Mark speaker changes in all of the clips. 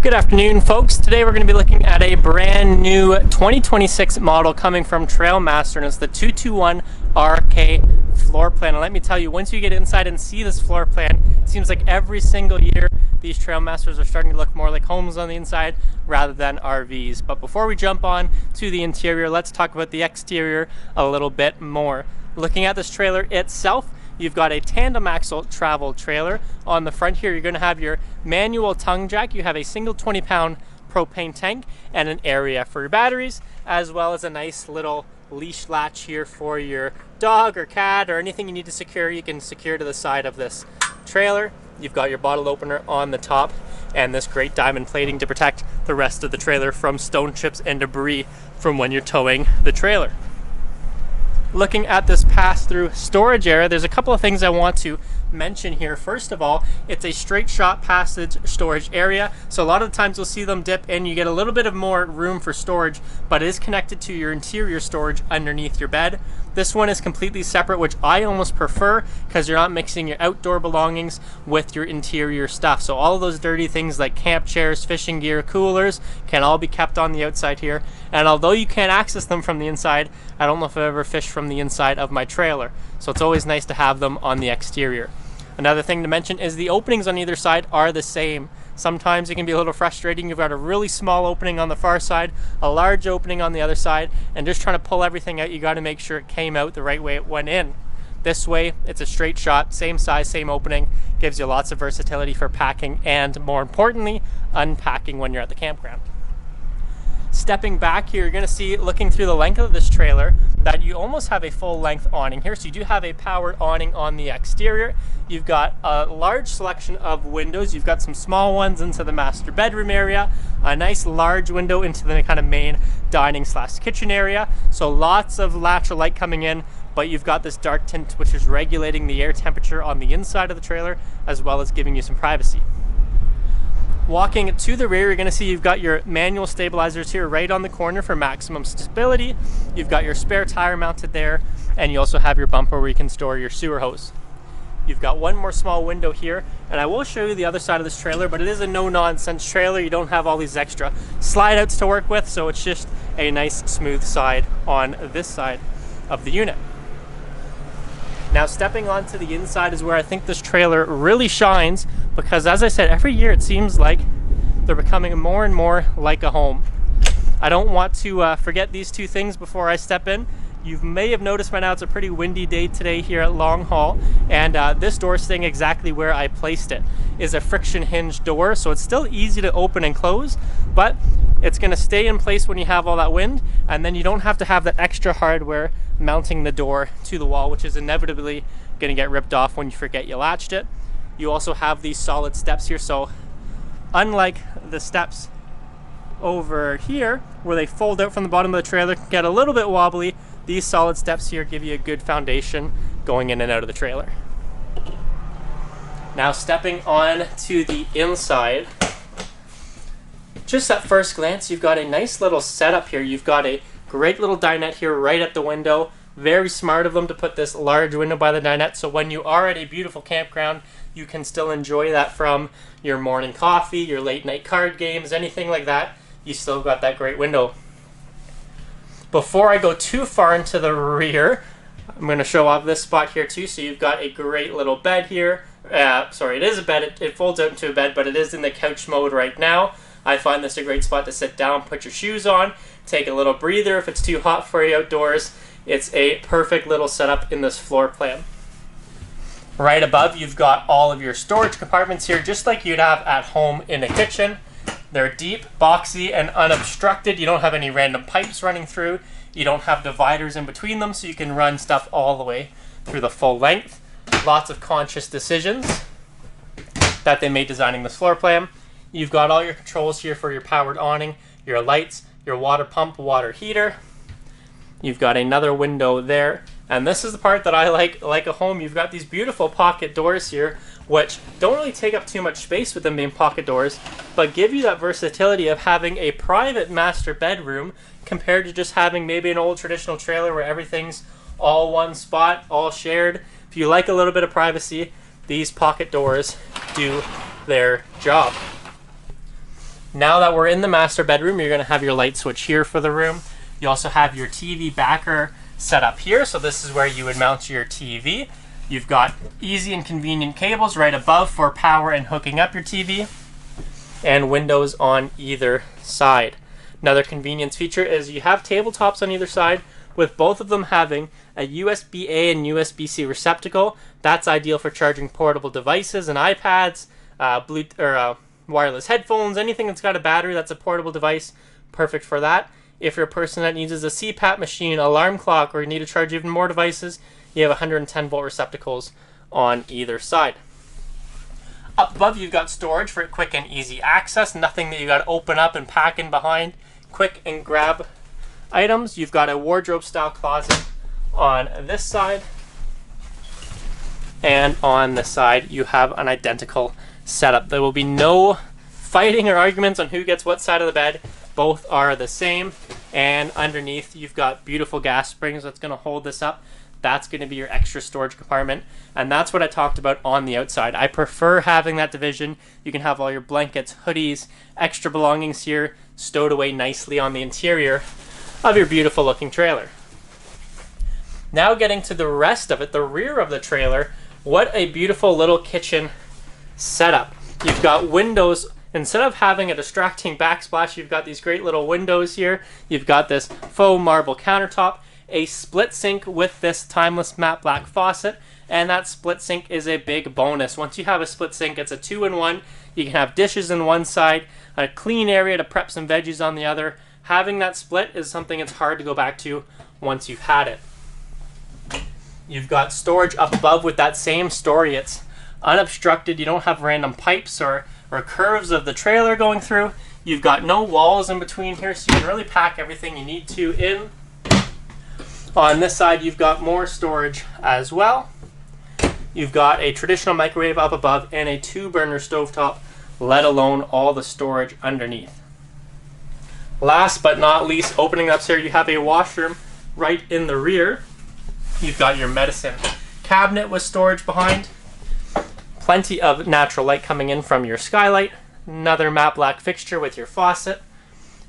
Speaker 1: Good afternoon, folks. Today we're going to be looking at a brand new 2026 model coming from Trailmaster, and it's the 221 RK floor plan. And let me tell you, once you get inside and see this floor plan, it seems like every single year these Trailmasters are starting to look more like homes on the inside rather than RVs. But before we jump on to the interior, let's talk about the exterior a little bit more. Looking at this trailer itself, you've got a tandem axle travel trailer. On the front here, you're going to have your manual tongue jack. You have a single 20-pound propane tank and an area for your batteries, as well as a nice little leash latch here for your dog or cat or anything you need to secure. You can secure to the side of this trailer. You've got your bottle opener on the top and this great diamond plating to protect the rest of the trailer from stone chips and debris from when you're towing the trailer. Looking at this pass-through storage area, there's a couple of things I want to mention here. First of all, it's a straight shot passage storage area, so a lot of the times you'll see them dip in. You get a little bit of more room for storage, but it is connected to your interior storage underneath your bed. This one is completely separate, which I almost prefer because you're not mixing your outdoor belongings with your interior stuff. So all of those dirty things like camp chairs, fishing gear, coolers can all be kept on the outside here. And although you can't access them from the inside, I don't know if I've ever fished from the inside of my trailer. So it's always nice to have them on the exterior. Another thing to mention is the openings on either side are the same. Sometimes it can be a little frustrating. You've got a really small opening on the far side, a large opening on the other side, and just trying to pull everything out, you got to make sure it came out the right way it went in. This way, it's a straight shot, same size, same opening, gives you lots of versatility for packing and, more importantly, unpacking when you're at the campground. Stepping back here, you're going to see, looking through the length of this trailer, that you almost have a full length awning here. So you do have a powered awning on the exterior. You've got a large selection of windows. You've got some small ones into the master bedroom area, a nice large window into the kind of main dining / kitchen area. So lots of lateral light coming in, but you've got this dark tint which is regulating the air temperature on the inside of the trailer, as well as giving you some privacy. Walking to the rear, you're going to see you've got your manual stabilizers here right on the corner for maximum stability. You've got your spare tire mounted there, and you also have your bumper where you can store your sewer hose. You've got one more small window here, and I will show you the other side of this trailer, but it is a no-nonsense trailer. You don't have all these extra slide outs to work with, so it's just a nice smooth side on this side of the unit. Now stepping onto the inside is where I think this trailer really shines, because as I said, every year it seems like they're becoming more and more like a home. I don't want to forget these two things before I step in. You may have noticed by now it's a pretty windy day today here at Longhaul, and this door, staying exactly where I placed it, is a friction hinge door, so it's still easy to open and close, but it's going to stay in place when you have all that wind, and then you don't have to have that extra hardware mounting the door to the wall, which is inevitably going to get ripped off when you forget you latched it. You also have these solid steps here, so unlike the steps over here where they fold out from the bottom of the trailer, get a little bit wobbly, these solid steps here give you a good foundation going in and out of the trailer. Now stepping on to the inside, just at first glance, you've got a nice little setup here. You've got a great little dinette here right at the window. Very smart of them to put this large window by the dinette, so when you are at a beautiful campground, you can still enjoy that from your morning coffee, your late night card games, anything like that. You still got that great window. Before I go too far into the rear, I'm going to show off this spot here too. So you've got a great little bed here. Sorry, it is a bed. It folds out into a bed, but it is in the couch mode right now. I find this a great spot to sit down, put your shoes on, take a little breather if it's too hot for you outdoors. It's a perfect little setup in this floor plan. Right above, you've got all of your storage compartments here, just like you'd have at home in a kitchen. They're deep, boxy, and unobstructed. You don't have any random pipes running through. You don't have dividers in between them, so you can run stuff all the way through the full length. Lots of conscious decisions that they made designing this floor plan. You've got all your controls here for your powered awning, your lights, your water pump, water heater. You've got another window there. And this is the part that I like a home. You've got these beautiful pocket doors here, which don't really take up too much space with them being pocket doors, but give you that versatility of having a private master bedroom compared to just having maybe an old traditional trailer where everything's all one spot, all shared. If you like a little bit of privacy, these pocket doors do their job. Now that we're in the master bedroom, you're going to have your light switch here for the room. You also have your TV backer set up here, so this is where you would mount your TV. You've got easy and convenient cables right above for power and hooking up your TV, and windows on either side. Another convenience feature is you have tabletops on either side, with both of them having a USB-A and USB-C receptacle. That's ideal for charging portable devices and iPads, wireless headphones, anything that's got a battery that's a portable device, perfect for that. If you're a person that uses a CPAP machine, alarm clock, or you need to charge even more devices, you have 110 volt receptacles on either side. Up above, you've got storage for quick and easy access, nothing that you got to open up and pack in behind. Quick and grab items. You've got a wardrobe style closet on this side, and on this side you have an identical setup. There will be no fighting or arguments on who gets what side of the bed. Both are the same, and underneath you've got beautiful gas springs that's going to hold this up. That's going to be your extra storage compartment, and that's what I talked about on the outside. I prefer having that division. You can have all your blankets, hoodies, extra belongings here stowed away nicely on the interior of your beautiful looking trailer. Now getting to the rest of it, the rear of the trailer, what a beautiful little kitchen setup. You've got windows. Instead of having a distracting backsplash, you've got these great little windows here. You've got this faux marble countertop, a split sink with this timeless matte black faucet, and that split sink is a big bonus. Once you have a split sink, it's a 2-in-1. You can have dishes on one side, a clean area to prep some veggies on the other. Having that split is something it's hard to go back to once you've had it. You've got storage up above with that same story. It's unobstructed. You don't have random pipes or curves of the trailer going through. You've got no walls in between here, so you can really pack everything you need to in. On this side, you've got more storage as well. You've got a traditional microwave up above and a 2-burner stovetop, let alone all the storage underneath. Last but not least, opening up here, you have a washroom right in the rear. You've got your medicine cabinet with storage behind. Plenty of natural light coming in from your skylight. Another matte black fixture with your faucet.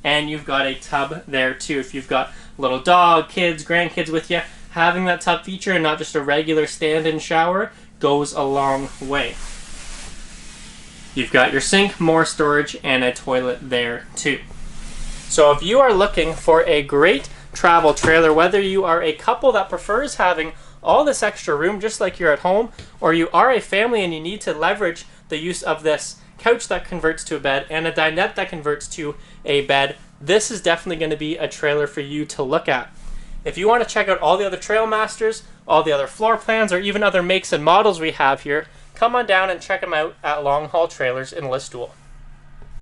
Speaker 1: And you've got a tub there too. If you've got little dog, kids, grandkids with you, having that tub feature and not just a regular stand-in shower goes a long way. You've got your sink, more storage, and a toilet there too. So if you are looking for a great travel trailer, whether you are a couple that prefers having all this extra room just like you're at home, or you are a family and you need to leverage the use of this couch that converts to a bed and a dinette that converts to a bed, this is definitely going to be a trailer for you to look at. If you want to check out all the other Trailmasters, all the other floor plans, or even other makes and models we have here, come on down and check them out at Longhaul Trailers in Listowel.